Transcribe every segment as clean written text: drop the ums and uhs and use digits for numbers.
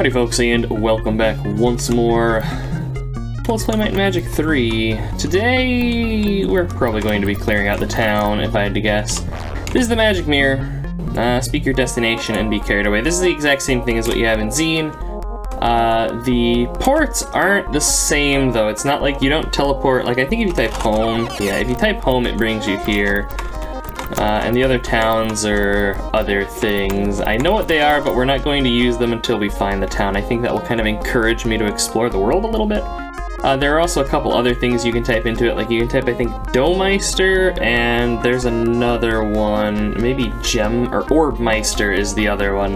Howdy folks, and welcome back once more to Let's Play Might and Magic 3. Today, we're probably going to be clearing out the town, if I had to guess. This is the magic mirror. Speak your destination and be carried away. This is the exact same thing as what you have in Xeen. The ports aren't the same, though. It's not like you don't teleport. Like, I think if you type home, yeah, if you type home, it brings you here. And the other towns are other things. I know what they are, but we're not going to use them until we find the town. I think that will kind of encourage me to explore the world a little bit. There are also a couple other things you can type into it. Like you can type, I think, Domeister, and there's another one. Maybe Gem or Orbmeister is the other one.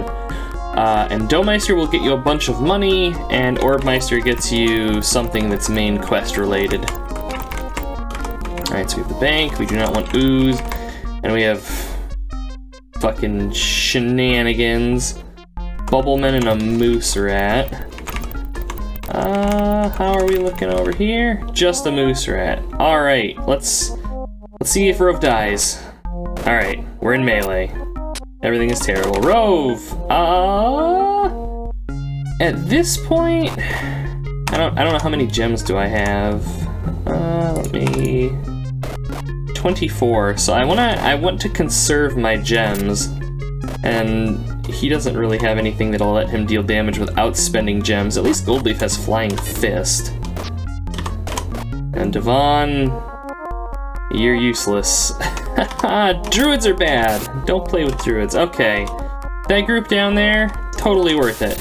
And Domeister will get you a bunch of money, and Orbmeister gets you something that's main quest related. Alright, so we have the bank. We do not want ooze. And we have fucking shenanigans, bubblemen, and a moose rat. How are we looking over here? Just a moose rat. All right, let's see if Rove dies. All right, we're in melee. Everything is terrible. Rove. At this point, I don't know how many gems do I have. Let me. 24, so I want to conserve my gems, and he doesn't really have anything that'll let him deal damage without spending gems. At least Goldleaf has Flying Fist. And Devon, you're useless. Druids are bad. Don't play with druids. Okay, that group down there, totally worth it.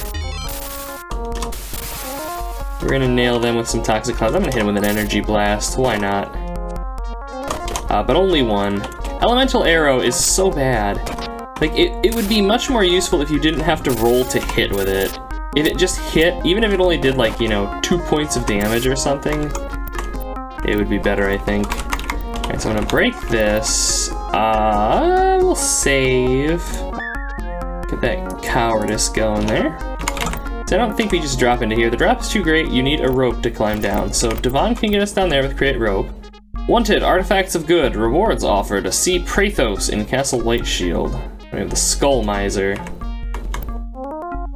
We're gonna nail them with some Toxic Clouds. I'm gonna hit him with an Energy Blast. Why not? But only one. Elemental Arrow is so bad. Like, it would be much more useful if you didn't have to roll to hit with it. If it just hit, even if it only did, like, you know, 2 points of damage or something, it would be better, I think. Alright, so I'm gonna break this. We'll save. Get that cowardice going there. So I don't think we just drop into here. The drop is too great. You need a rope to climb down. So Devon can get us down there with Create Rope. Wanted, artifacts of good, rewards offered, see Praethos in Castle White Shield. We have the Skull Miser.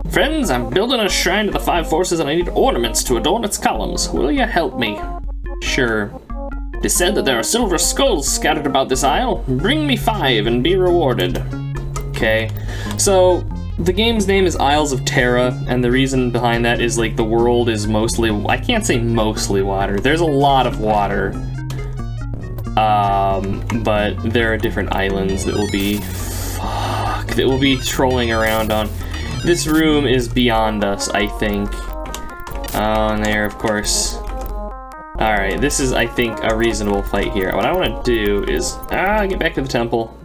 Friends, I'm building a shrine to the Five Forces and I need ornaments to adorn its columns. Will you help me? Sure. It is said that there are silver skulls scattered about this isle. Bring me 5 and be rewarded. Okay, so the game's name is Isles of Terra, and the reason behind that is, like, the world is mostly, I can't say mostly water. There's a lot of water. But there are different islands that will be trolling around on. This room is beyond us, I think. And there, of course. Alright, this is, I think, a reasonable fight here. What I want to do is, get back to the temple.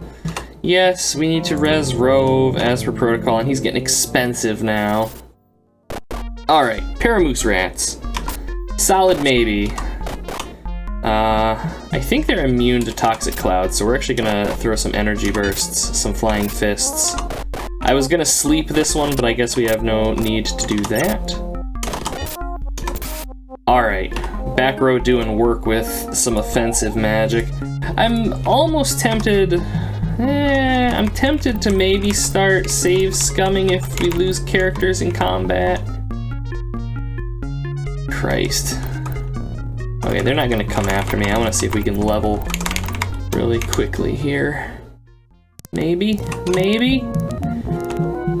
Yes, we need to res Rove as per protocol, and he's getting expensive now. Alright, Paramoose Rats. Solid maybe. I think they're immune to Toxic Clouds, so we're actually gonna throw some Energy Bursts, some Flying Fists. I was gonna sleep this one, but I guess we have no need to do that. Alright, back row doing work with some offensive magic. I'm almost tempted... I'm tempted to maybe start save scumming if we lose characters in combat. Christ. Okay, they're not gonna come after me. I wanna see if we can level really quickly here. Maybe?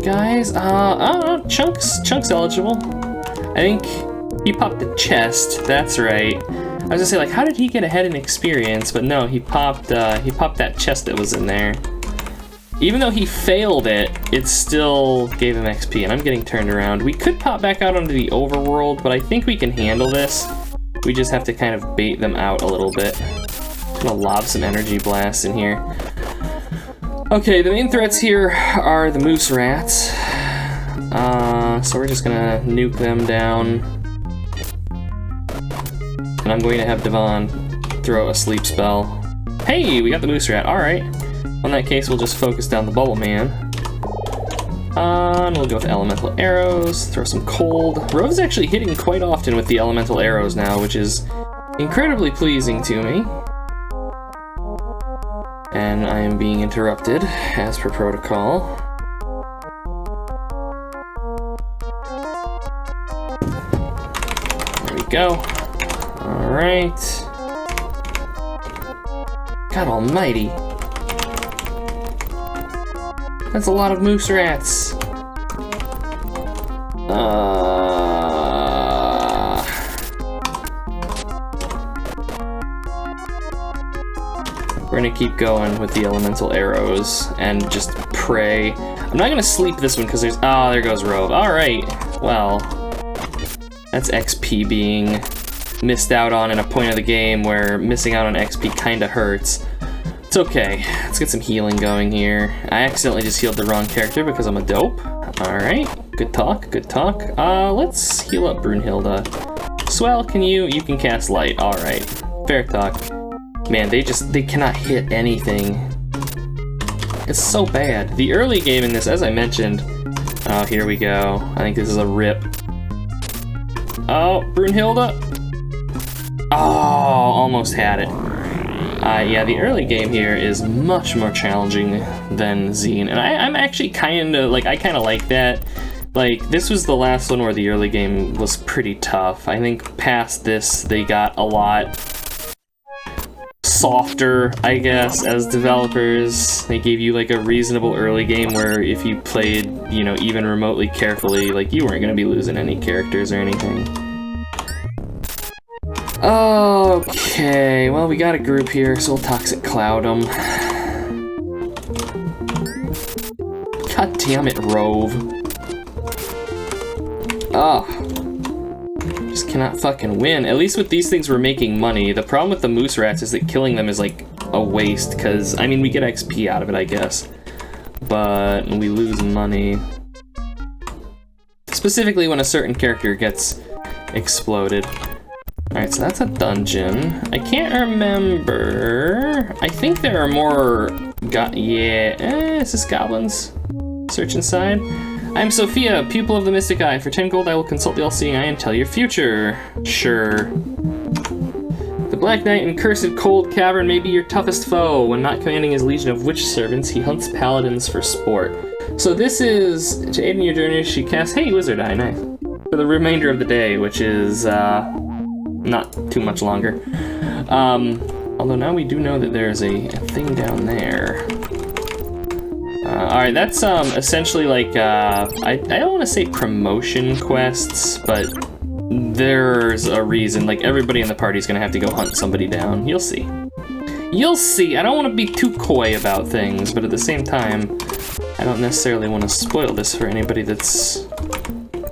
Guys, oh, Chunk's eligible. I think he popped the chest, that's right. I was gonna say, like, how did he get ahead in experience? But no, he popped that chest that was in there. Even though he failed it, it still gave him XP, and I'm getting turned around. We could pop back out onto the overworld, but I think we can handle this. We just have to kind of bait them out a little bit. I'm gonna lob some Energy Blasts in here. Okay, the main threats here are the moose rats. So we're just gonna nuke them down. And I'm going to have Devon throw a sleep spell. Hey, we got the moose rat, alright. In that case, we'll just focus down the bubble man. And we'll go with elemental arrows, throw some cold. Rove's actually hitting quite often with the elemental arrows now, which is incredibly pleasing to me. And I am being interrupted, as per protocol. go. Alright. God almighty. That's a lot of moose rats. We're gonna keep going with the elemental arrows and just pray. I'm not gonna sleep this one because there's, there goes Rove. Alright, well, that's XP being missed out on in a point of the game where missing out on XP kinda hurts. It's okay, let's get some healing going here. I accidentally just healed the wrong character because I'm a dope. Alright, good talk, good talk. Let's heal up Brunhilde. Swell, you can cast light, alright. Fair talk. Man, they cannot hit anything. It's so bad. The early game in this, as I mentioned, oh, here we go. I think this is a rip. Oh, Brunhilde. Oh, almost had it. Yeah, the early game here is much more challenging than Xeen, and I'm actually kinda like that. Like, this was the last one where the early game was pretty tough. I think past this, they got a lot softer, I guess, as developers. They gave you like a reasonable early game where if you played, you know, even remotely carefully, like you weren't gonna be losing any characters or anything. Okay, well, we got a group here, so we'll Toxic Cloud them. God damn it, Rove. Just cannot fucking win. At least with these things we're making money. The problem with the moose rats is that killing them is like a waste, because, I mean, we get XP out of it, I guess. But we lose money. Specifically when a certain character gets exploded. Alright, so that's a dungeon. I can't remember. I think there are more is this goblins? Search inside. I'm Sophia, pupil of the Mystic Eye. For 10 gold, I will consult the All-Seeing Eye and tell your future. Sure. The Black Knight in Cursed Cold Cavern may be your toughest foe. When not commanding his legion of witch servants, he hunts paladins for sport. So this is, to aid in your journey, she casts, hey, Wizard Eye, nice. For the remainder of the day, which is, not too much longer. Although now we do know that there's a thing down there. Alright, that's essentially like, I don't want to say promotion quests, but there's a reason. Like, everybody in the party's gonna have to go hunt somebody down. You'll see. You'll see! I don't want to be too coy about things, but at the same time, I don't necessarily want to spoil this for anybody that's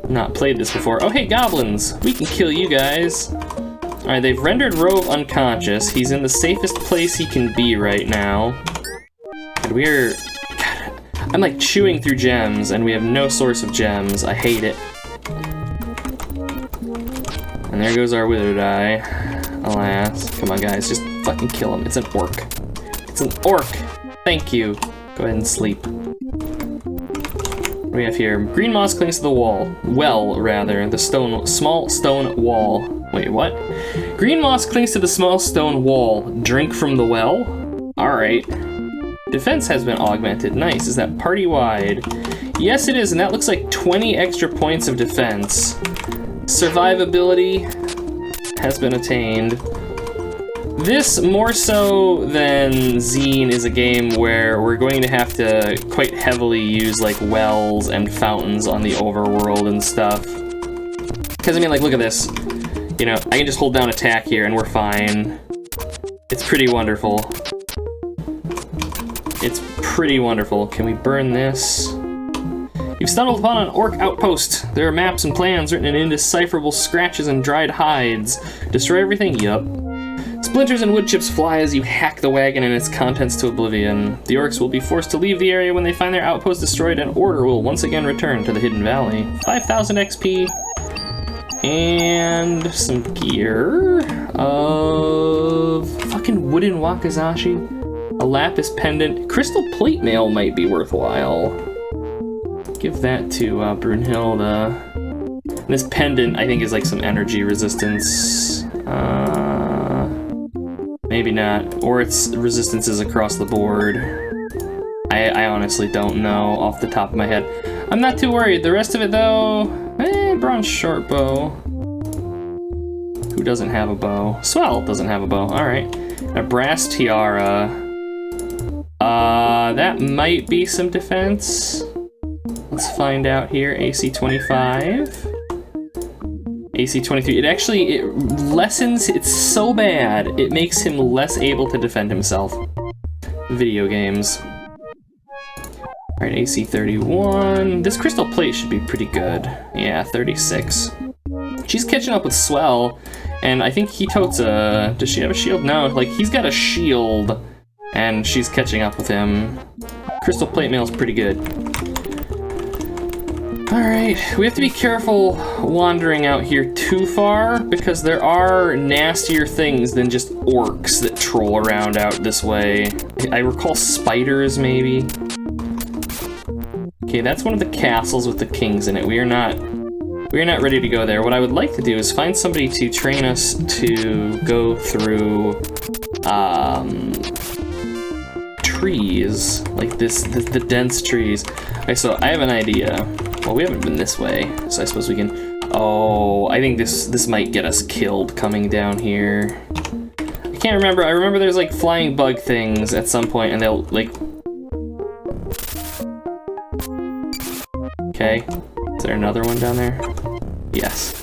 not played this before. Oh, hey, goblins! We can kill you guys! Alright, they've rendered Rove unconscious. He's in the safest place he can be right now. And we're... God, I'm like chewing through gems, and we have no source of gems. I hate it. And there goes our Wizard Eye. Alas. Come on, guys, just fucking kill him. It's an orc. It's an orc! Thank you. Go ahead and sleep. What do we have here? Green moss clings to the wall. Well, rather. The small stone wall. Wait, what? Green moss clings to the small stone wall. Drink from the well? Alright. Defense has been augmented. Nice. Is that party-wide? Yes, it is, and that looks like 20 extra points of defense. Survivability has been attained. This, more so than Xeen, is a game where we're going to have to quite heavily use, like, wells and fountains on the overworld and stuff. Because, I mean, like, look at this. You know, I can just hold down attack here and we're fine. It's pretty wonderful. It's pretty wonderful. Can we burn this? You've stumbled upon an orc outpost. There are maps and plans written in indecipherable scratches and dried hides. Destroy everything? Yup. Splinters and wood chips fly as you hack the wagon and its contents to oblivion. The orcs will be forced to leave the area when they find their outpost destroyed, and order will once again return to the Hidden Valley. 5,000 XP. And some gear of fucking wooden wakizashi. A lapis pendant. Crystal plate mail might be worthwhile. Give that to Brunhilde. And this pendant, I think, is like some energy resistance. Maybe not. Or its resistance is across the board. I honestly don't know off the top of my head. I'm not too worried. The rest of it, though, bronze short bow. Who doesn't have a bow? Swell doesn't have a bow. All right. A brass tiara. That might be some defense. Let's find out here. AC 25. AC 23. It lessens. It's so bad. It makes him less able to defend himself. Video games. All right, AC 31. This crystal plate should be pretty good. Yeah, 36. She's catching up with Swell, and I think he totes a... Does she have a shield? No, like, he's got a shield, and she's catching up with him. Crystal plate mail's pretty good. Alright, we have to be careful wandering out here too far, because there are nastier things than just orcs that troll around out this way. I recall spiders, maybe? Okay, that's one of the castles with the kings in it. We are not ready to go there. What I would like to do is find somebody to train us to go through trees, like the dense trees. Okay, so I have an idea. Well, we haven't been this way, so I suppose we can... Oh, I think this might get us killed coming down here. I can't remember. I remember there's like flying bug things at some point, and they'll like... Okay. Is there another one down there? Yes.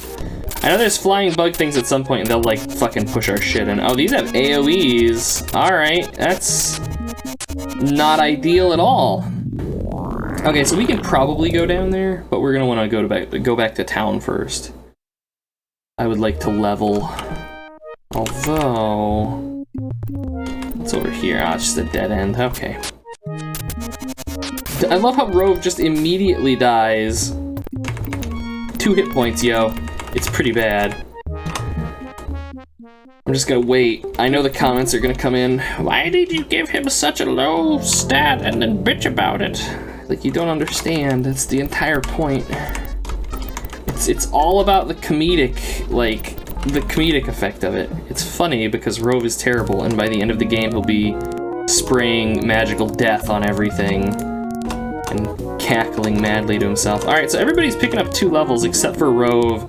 I know there's flying bug things at some point and they'll like fucking push our shit in. Oh, these have AoEs. Alright, that's not ideal at all. Okay, so we can probably go down there, but we're gonna wanna go back to town first. I would like to level. Although... What's over here? Ah, it's just a dead end. Okay. I love how Rove just immediately dies. 2 hit points, yo. It's pretty bad. I'm just gonna wait. I know the comments are gonna come in. Why did you give him such a low stat and then bitch about it? Like, you don't understand. That's the entire point. It's all about the comedic, like, the comedic effect of it. It's funny because Rove is terrible, and by the end of the game he'll be spraying magical death on everything. And cackling madly to himself. Alright, so everybody's picking up 2 levels except for Rove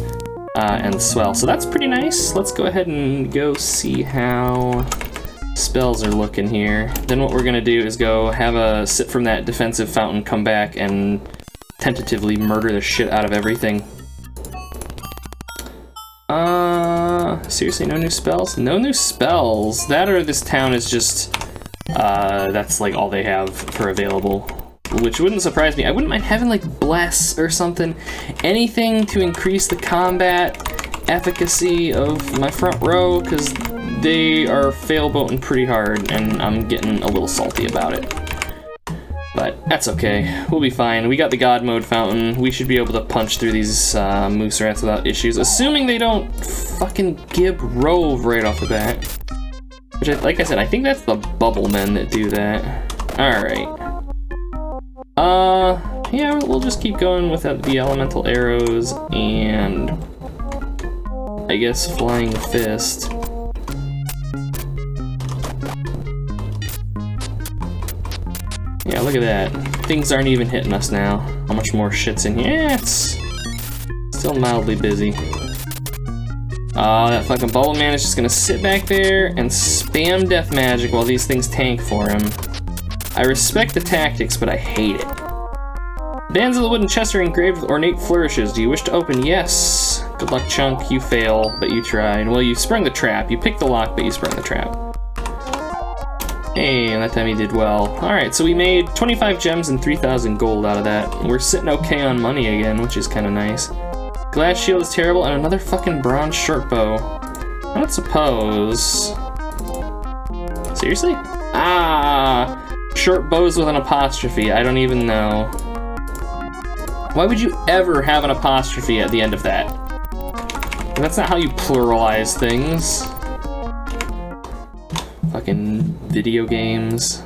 and Swell. So that's pretty nice. Let's go ahead and go see how spells are looking here. Then what we're gonna do is go have a sip from that defensive fountain, come back, and tentatively murder the shit out of everything. Seriously, no new spells? No new spells. That or this town is just, that's like all they have for available. Which wouldn't surprise me. I wouldn't mind having like Bless or something. Anything to increase the combat efficacy of my front row, because they are fail-boating pretty hard, and I'm getting a little salty about it. But that's okay. We'll be fine. We got the God Mode fountain. We should be able to punch through these moose rats without issues, assuming they don't fucking gib Rove right off the bat. Which, like I said, I think that's the bubble men that do that. Alright. Yeah, we'll just keep going with the elemental arrows and I guess flying fist. Yeah, look at that. Things aren't even hitting us now. How much more shit's in here? Yeah, it's still mildly busy. That fucking bubble man is just gonna sit back there and spam death magic while these things tank for him. I respect the tactics, but I hate it. Bands of the wooden chest are engraved with ornate flourishes. Do you wish to open? Yes. Good luck, Chunk. You fail, but you tried. Well, you sprung the trap. You picked the lock, but you sprung the trap. Hey, and that time he did well. Alright, so we made 25 gems and 3,000 gold out of that. We're sitting okay on money again, which is kind of nice. Glass shield is terrible, and another fucking bronze short bow. I don't suppose... Seriously? Ah! Short bows with an apostrophe. I don't even know. Why would you ever have an apostrophe at the end of that? That's not how you pluralize things. Fucking video games.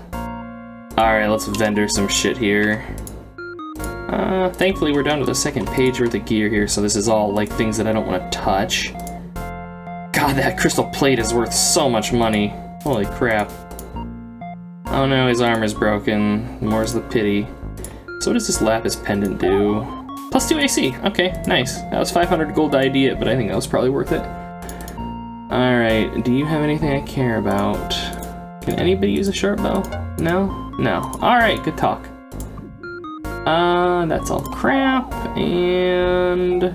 Alright, let's vendor some shit here. Thankfully we're down to the second page worth of gear here, so this is all like things that I don't want to touch. God, that crystal plate is worth so much money. Holy crap. Oh no, his armor's broken. More's the pity. So what does this lapis pendant do? Plus 2 AC. Okay, nice. That was 500 gold to ID it, but I think that was probably worth it. Alright, do you have anything I care about? Can anybody use a short bow? No? No. Alright, good talk. That's all crap, and...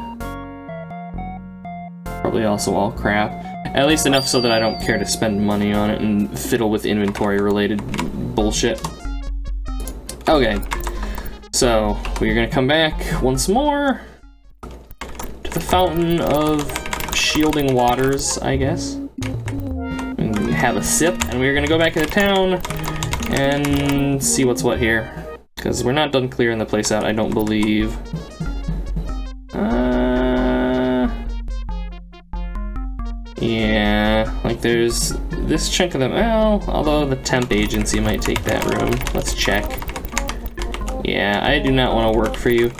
probably also all crap. At least enough so that I don't care to spend money on it and fiddle with inventory-related bullshit. Okay, so we're gonna come back once more to the Fountain of Shielding Waters, I guess. And have a sip, and we're gonna go back into town and see what's what here. Because we're not done clearing the place out, I don't believe. Yeah, like there's this chunk of them. Well, although the temp agency might take that room. Let's check. Yeah, I do not want to work for you.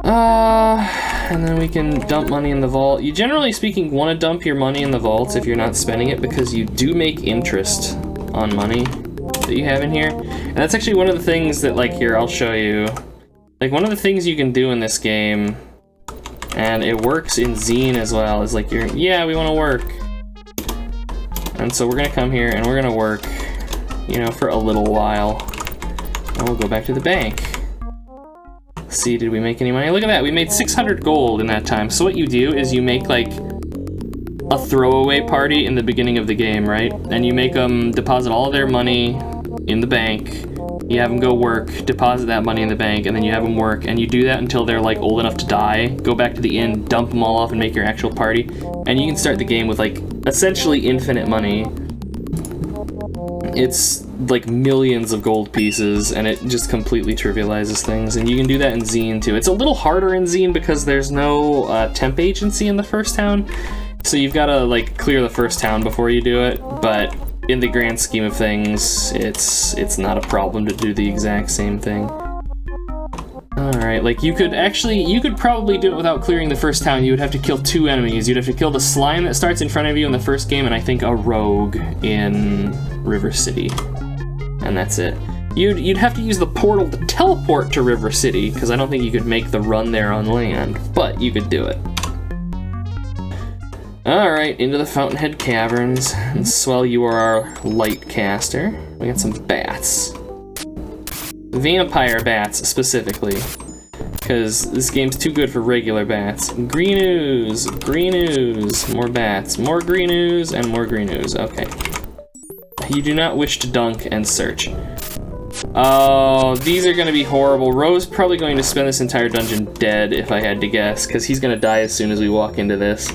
And then we can dump money in the vault. You generally speaking want to dump your money in the vaults if you're not spending it, because you do make interest on money that you have in here. And that's actually one of the things that, like, here, I'll show you. Like, one of the things you can do in this game, and it works in Xeen as well, is like yeah, we want to work. And so we're gonna come here and we're gonna work, you know, for a little while. And we'll go back to the bank. See, did we make any money? Look at that, we made 600 gold in that time. So what you do is you make like a throwaway party in the beginning of the game, right? And you make them deposit all of their money in the bank. You have them go work, deposit that money in the bank, and then you have them work, and you do that until they're like old enough to die. Go back to the inn, dump them all off, and make your actual party. And you can start the game with like essentially infinite money. It's like millions of gold pieces, and it just completely trivializes things. And you can do that in Xeen too. It's a little harder in Xeen because there's no temp agency in the first town, so you've got to like clear the first town before you do it. But in the grand scheme of things, it's not a problem to do the exact same thing. Alright, like you could probably do it without clearing the first town. You would have to kill 2 enemies. You'd have to kill the slime that starts in front of you in the first game, and I think a rogue in River City. And that's it. You'd have to use the portal to teleport to River City, because I don't think you could make the run there on land, but you could do it. Alright, into the Fountainhead Caverns. And Swell, you are our light caster. We got some bats. Vampire bats, specifically. Because this game's too good for regular bats. Green ooze, more bats, more green ooze, and more green ooze. Okay. You do not wish to dunk and search. Oh, these are gonna be horrible. Ro's probably going to spend this entire dungeon dead, if I had to guess, because he's gonna die as soon as we walk into this.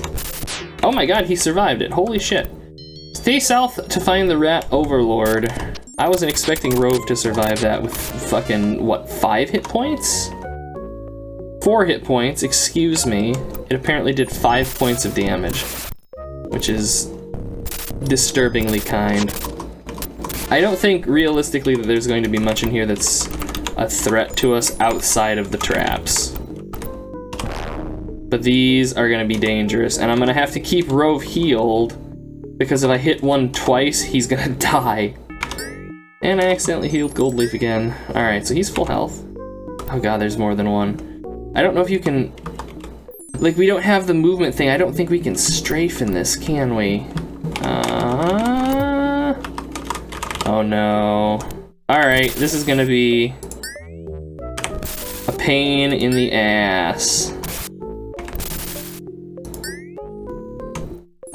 Oh my god, he survived it. Holy shit. Stay south to find the rat overlord. I wasn't expecting Rove to survive that with fucking, what, 5 hit points? 4 hit points, excuse me. It apparently did 5 points of damage, which is disturbingly kind. I don't think, realistically, that there's going to be much in here that's a threat to us outside of the traps. But these are gonna be dangerous, and I'm gonna have to keep Rove healed, because if I hit one twice, he's gonna die. And I accidentally healed Gold Leaf again. Alright, so he's full health. Oh god, there's more than one. I don't know if you can... Like, we don't have the movement thing. I don't think we can strafe in this, can we? Oh no. Alright, this is gonna be a pain in the ass.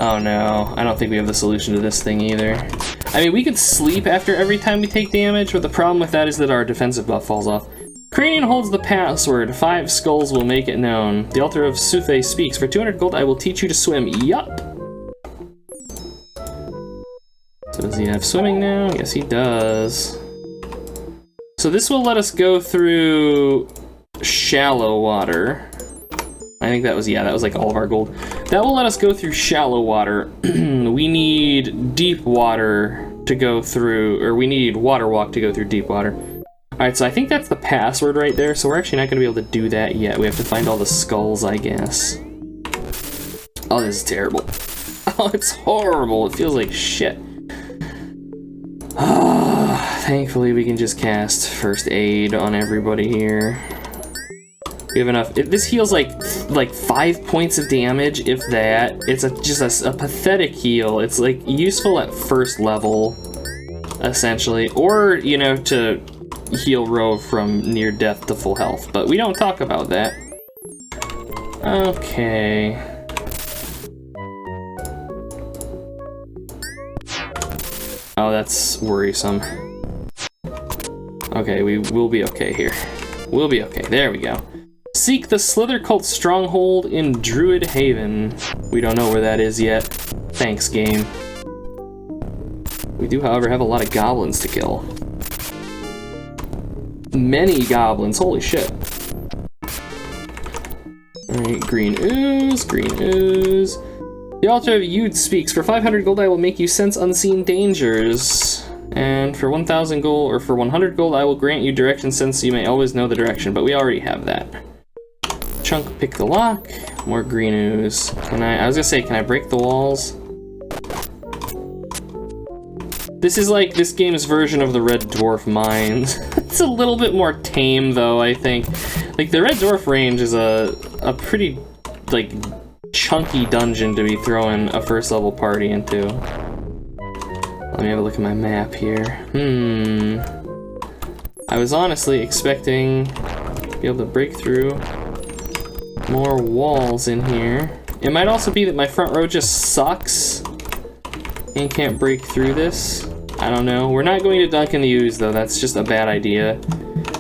Oh no, I don't think we have the solution to this thing either. I mean, we could sleep after every time we take damage, but the problem with that is that our defensive buff falls off. Cranian holds the password. 5 skulls will make it known. The altar of Suthe speaks. For 200 gold, I will teach you to swim. Yup! So does he have swimming now? Yes, he does. So this will let us go through shallow water. I think that was, yeah, that was like all of our gold. That will let us go through shallow water. We need deep water to go through, or we need water walk to go through deep water. Alright, so I think that's the password right there, so we're actually not going to be able to do that yet. We have to find all the skulls, I guess. Oh, this is terrible. Oh, it's horrible. It feels like shit. Thankfully, we can just cast first aid on everybody here. We have enough. This heals like 5 points of damage, if that. It's just a pathetic heal. It's like useful at first level, essentially, or you know, to heal Rove from near death to full health. But we don't talk about that. Okay. Oh, that's worrisome. Okay, we will be okay here. We'll be okay. There we go. Seek the Slither Cult stronghold in Druid Haven. We don't know where that is yet. Thanks, game. We do, however, have a lot of goblins to kill. Many goblins. Holy shit. Alright, green ooze, green ooze. The Altar of Yud speaks. For 500 gold, I will make you sense unseen dangers. And for 1,000 gold, or for 100 gold, I will grant you direction sense so you may always know the direction. But we already have that. Chunk, pick the lock. More green ooze. I was gonna say, can I break the walls? This is like this game's version of the Red Dwarf mines. It's a little bit more tame, though, I think. Like, the Red Dwarf range is a pretty, like, chunky dungeon to be throwing a first level party into. Let me have a look at my map here. I was honestly expecting to be able to break through more walls in here. It might also be that my front row just sucks and can't break through this. I don't know. We're not going to dunk in the ooze, though. That's just a bad idea.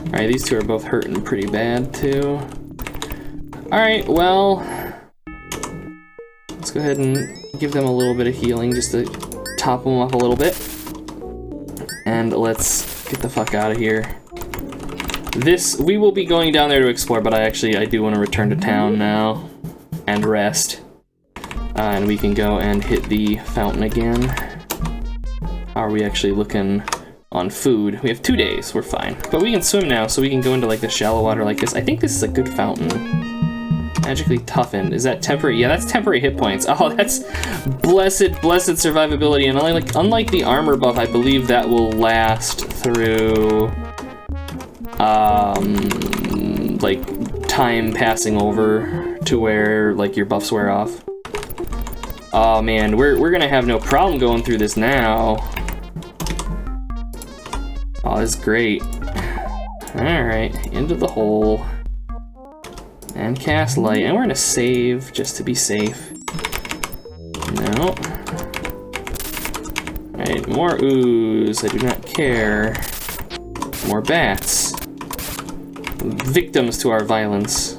Alright, these two are both hurting pretty bad, too. Alright, well, let's go ahead and give them a little bit of healing just to top them up a little bit. And let's get the fuck out of here. We will be going down there to explore, but I do want to return to town now and rest. And we can go and hit the fountain again. How are we actually looking on food? We have 2 days, we're fine. But we can swim now, so we can go into like the shallow water like this. I think this is a good fountain. Magically toughened. Is that temporary? Yeah, that's temporary hit points. Oh, that's blessed survivability. And unlike the armor buff, I believe that will last through like time passing over to where like your buffs wear off. Oh man, we're gonna have no problem going through this now. Oh, this is great. Alright, into the hole. And cast light. And we're gonna save just to be safe. No. Alright, more ooze. I do not care. More bats. Victims to our violence.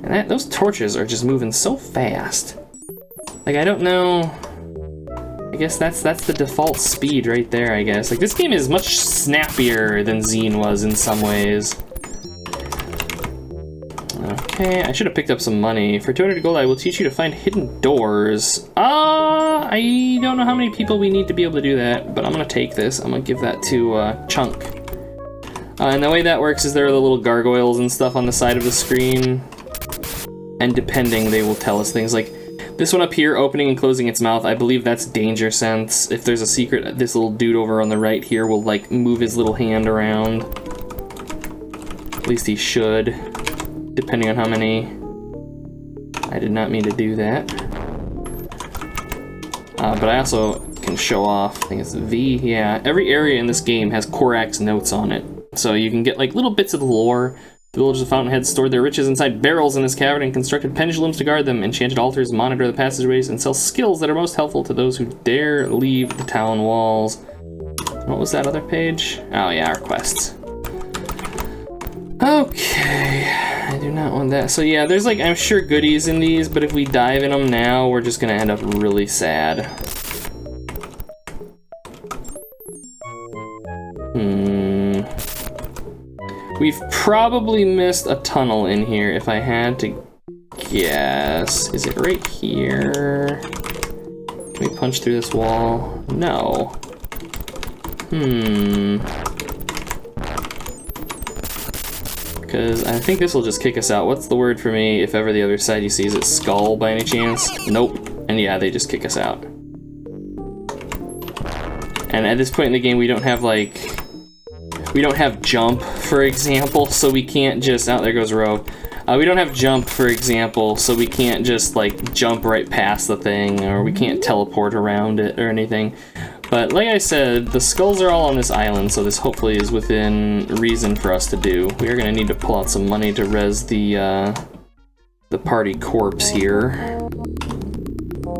And those torches are just moving so fast. Like, I don't know. I guess that's the default speed right there, I guess. Like, this game is much snappier than Xeen was in some ways. Okay, I should have picked up some money. For 200 gold, I will teach you to find hidden doors. I don't know how many people we need to be able to do that, but I'm gonna take this. I'm gonna give that to Chunk. And the way that works is there are the little gargoyles and stuff on the side of the screen. And depending, they will tell us things like this one up here, opening and closing its mouth. I believe that's danger sense. If there's a secret, this little dude over on the right here will like move his little hand around. At least he should, depending on how many. I did not mean to do that. But I also can show off, I think it's V, yeah. Every area in this game has Corak's notes on it. So you can get like little bits of the lore. The villagers of Fountainhead stored their riches inside barrels in this cavern and constructed pendulums to guard them, enchanted altars, monitor the passageways, and sell skills that are most helpful to those who dare leave the town walls. What was that other page? Oh yeah, our quests. Okay, I do not want that. So yeah, there's like, I'm sure goodies in these, but if we dive in them now, we're just gonna end up really sad. We've probably missed a tunnel in here if I had to guess. Is it right here? Can we punch through this wall? No. Because I think this will just kick us out. What's the word for me if ever the other side you see? Is it skull by any chance? Nope. And yeah, they just kick us out. And at this point in the game, we don't have like... We don't have jump, for example, so we can't just... Oh, there goes Rogue. We don't have jump, for example, so we can't just, like, jump right past the thing, or we can't teleport around it or anything. But like I said, the skulls are all on this island, so this hopefully is within reason for us to do. We are gonna need to pull out some money to res the party corpse here.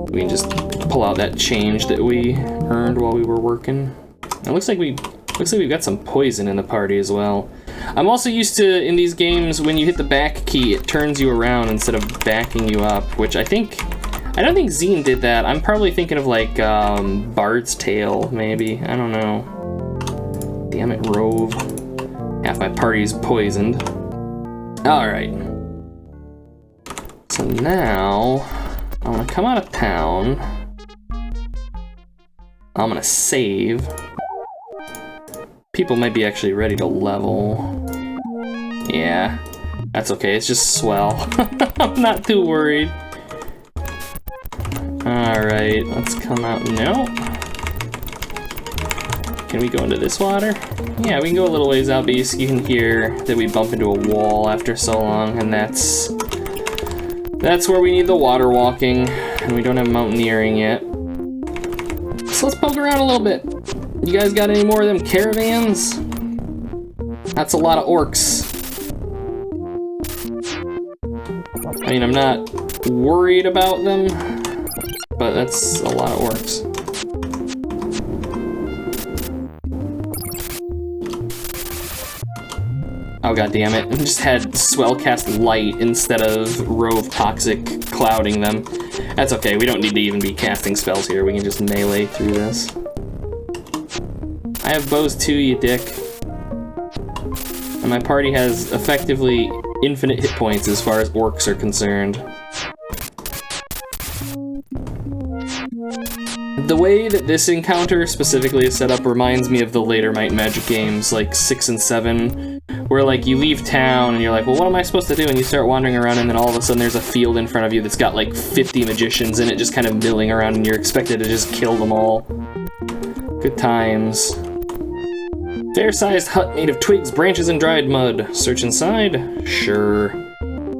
We can just pull out that change that we earned while we were working. It looks like we've got some poison in the party as well. I'm also used to, in these games, when you hit the back key, it turns you around instead of backing you up, which I don't think Xeen did that. I'm probably thinking of like Bard's Tale, maybe. I don't know. Damn it, Rove. Half my party's poisoned. Alright. So now, I'm gonna come out of town. I'm gonna save. People might be actually ready to level. Yeah, that's okay, it's just swell. I'm not too worried. Alright, let's come out. No. Can we go into this water? Yeah, we can go a little ways out, but you can hear that we bump into a wall after so long, and that's where we need the water walking, and we don't have mountaineering yet. So let's poke around a little bit. You guys got any more of them caravans? That's a lot of orcs. I mean, I'm not worried about them, but that's a lot of orcs. Oh god damn it, I just had Swell cast Light instead of Rove Toxic clouding them. That's okay, we don't need to even be casting spells here, we can just melee through this. I have bows too, you dick. And my party has effectively infinite hit points as far as orcs are concerned. The way that this encounter specifically is set up reminds me of the later Might and Magic games, like 6 and 7, where like you leave town and you're like, well, what am I supposed to do? And you start wandering around and then all of a sudden there's a field in front of you that's got like 50 magicians in it just kind of milling around and you're expected to just kill them all. Good times. Fair-sized hut made of twigs, branches, and dried mud. Search inside? Sure.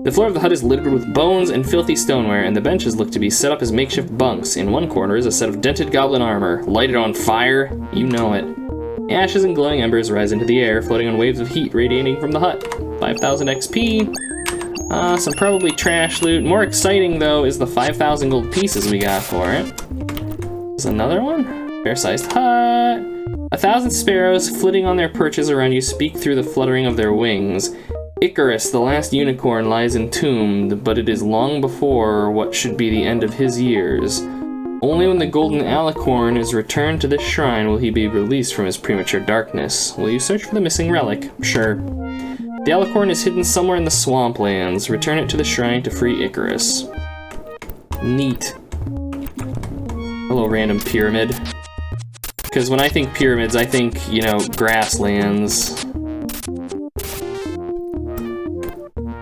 The floor of the hut is littered with bones and filthy stoneware, and the benches look to be set up as makeshift bunks. In one corner is a set of dented goblin armor. Lighted on fire? You know it. Ashes and glowing embers rise into the air, floating on waves of heat radiating from the hut. 5,000 XP. Some probably trash loot. More exciting, though, is the 5,000 gold pieces we got for it. There's another one. Fair-sized hut. 1,000 sparrows flitting on their perches around you speak through the fluttering of their wings. Icarus, the last unicorn, lies entombed, but it is long before what should be the end of his years. Only when the golden alicorn is returned to this shrine will he be released from his premature darkness. Will you search for the missing relic? Sure. The alicorn is hidden somewhere in the swamplands. Return it to the shrine to free Icarus. Neat. Hello, random pyramid. Because when I think pyramids, I think, you know, grasslands.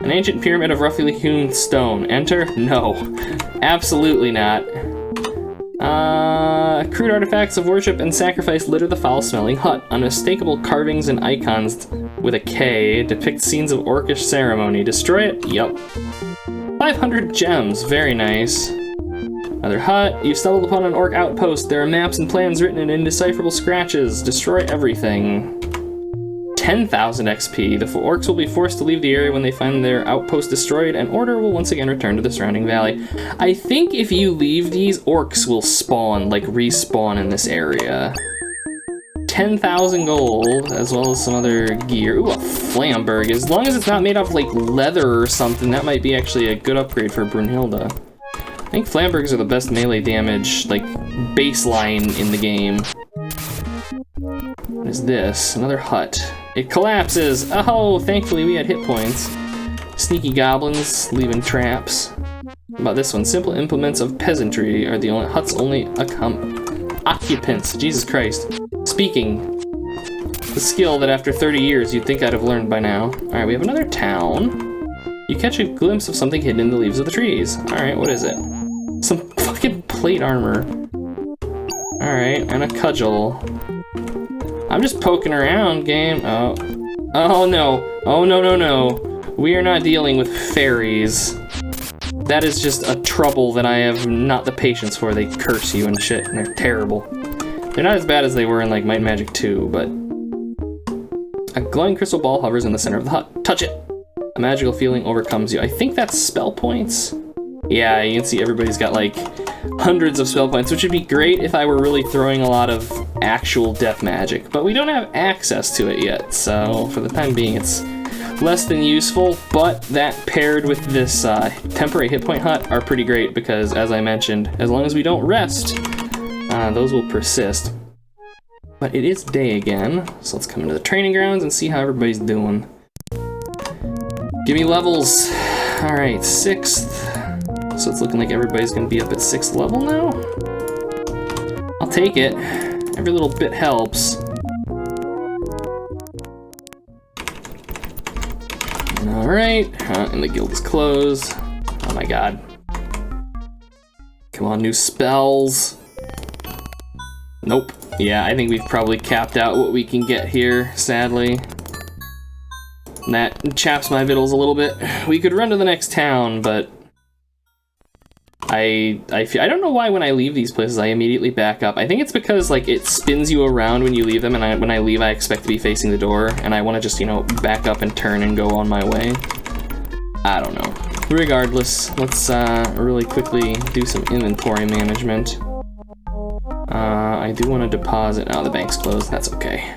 An ancient pyramid of roughly hewn stone. Enter? No. Absolutely not. Crude artifacts of worship and sacrifice litter the foul-smelling hut. Unmistakable carvings and icons with a K depict scenes of orcish ceremony. Destroy it? Yup. 500 gems. Very nice. Another hut. You've stumbled upon an orc outpost. There are maps and plans written in indecipherable scratches. Destroy everything. 10,000 XP. The orcs will be forced to leave the area when they find their outpost destroyed, and order will once again return to the surrounding valley. I think if you leave these, orcs will spawn, like respawn in this area. 10,000 gold, as well as some other gear. Ooh, a Flamberg. As long as it's not made of like leather or something, that might be actually a good upgrade for Brunhilde. I think Flambergs are the best melee damage, like, baseline in the game. What is this? Another hut. It collapses! Oh, thankfully we had hit points. Sneaky goblins leaving traps. What about this one? Simple implements of peasantry are the only hut's only occupants. Jesus Christ. Speaking. The skill that after 30 years you'd think I'd have learned by now. Alright, we have another town. You catch a glimpse of something hidden in the leaves of the trees. Alright, what is it? Some fucking plate armor. Alright, and a cudgel. I'm just poking around, game. Oh. Oh no. Oh no no no. We are not dealing with fairies. That is just a trouble that I have not the patience for. They curse you and shit, and they're terrible. They're not as bad as they were in like Might and Magic 2, but... A glowing crystal ball hovers in the center of the hut. Touch it! A magical feeling overcomes you. I think that's spell points? Yeah, you can see everybody's got like hundreds of spell points, which would be great if I were really throwing a lot of actual death magic. But we don't have access to it yet, so for the time being it's less than useful. But that paired with this temporary hit point hut are pretty great because, as I mentioned, as long as we don't rest, those will persist. But it is day again, so let's come into the training grounds and see how everybody's doing. Give me levels. All right, 6th. So it's looking like everybody's gonna be up at 6th level now. I'll take it. Every little bit helps. All right, and the guild is closed. Oh my god. Come on, new spells. Nope. Yeah, I think we've probably capped out what we can get here, sadly. And that chaps my vittles a little bit. We could run to the next town, but I don't know why when I leave these places I immediately back up. I think it's because like it spins you around when you leave them, and when I leave I expect to be facing the door, and I want to just, you know, back up and turn and go on my way. I don't know. Regardless, let's really quickly do some inventory management. I do want to deposit. Oh, the bank's closed. That's okay.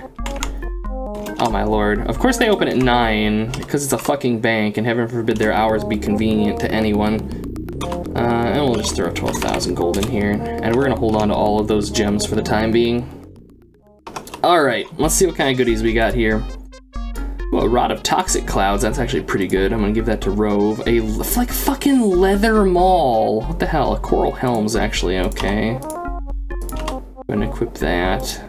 Oh my lord. Of course they open at 9, because it's a fucking bank, and heaven forbid their hours be convenient to anyone. And we'll just throw 12,000 gold in here, and we're gonna hold on to all of those gems for the time being. Alright, let's see what kind of goodies we got here. Well, a rod of toxic clouds, that's actually pretty good. I'm gonna give that to Rove. A, like, fucking leather maul. What the hell? A coral helm's actually okay. I'm gonna equip that.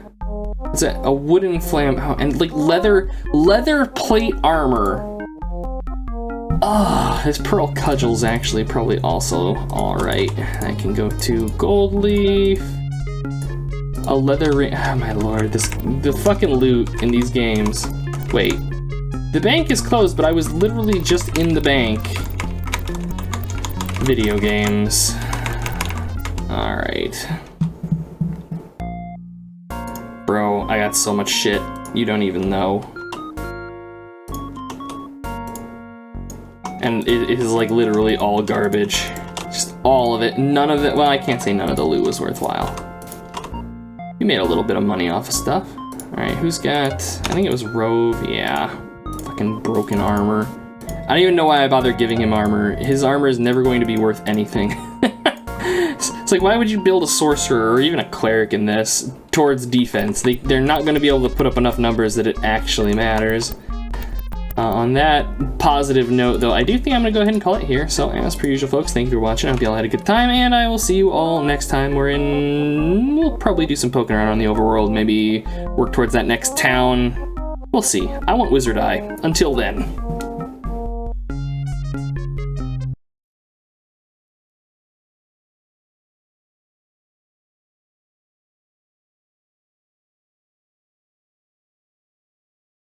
What's that? A wooden flam, oh, and like leather plate armor. Ah, his pearl cudgel's actually probably also all right. I can go to gold leaf. A leather ring. Oh my lord, the fucking loot in these games. Wait, the bank is closed, but I was literally just in the bank. Video games. All right. Bro, I got so much shit, you don't even know. And it is like literally all garbage. Just all of it, none of it, well, I can't say none of the loot was worthwhile. We made a little bit of money off of stuff. All right, who's got, I think it was Rove, yeah. Fucking broken armor. I don't even know why I bothered giving him armor. His armor is never going to be worth anything. It's like, why would you build a sorcerer or even a cleric in this towards defense? They're not going to be able to put up enough numbers that it actually matters. On that positive note, though, I do think I'm going to go ahead and call it here. So, as per usual, folks, thank you for watching. I hope you all had a good time, and I will see you all next time. We'll probably do some poking around on the overworld, maybe work towards that next town. We'll see. I want Wizard Eye. Until then.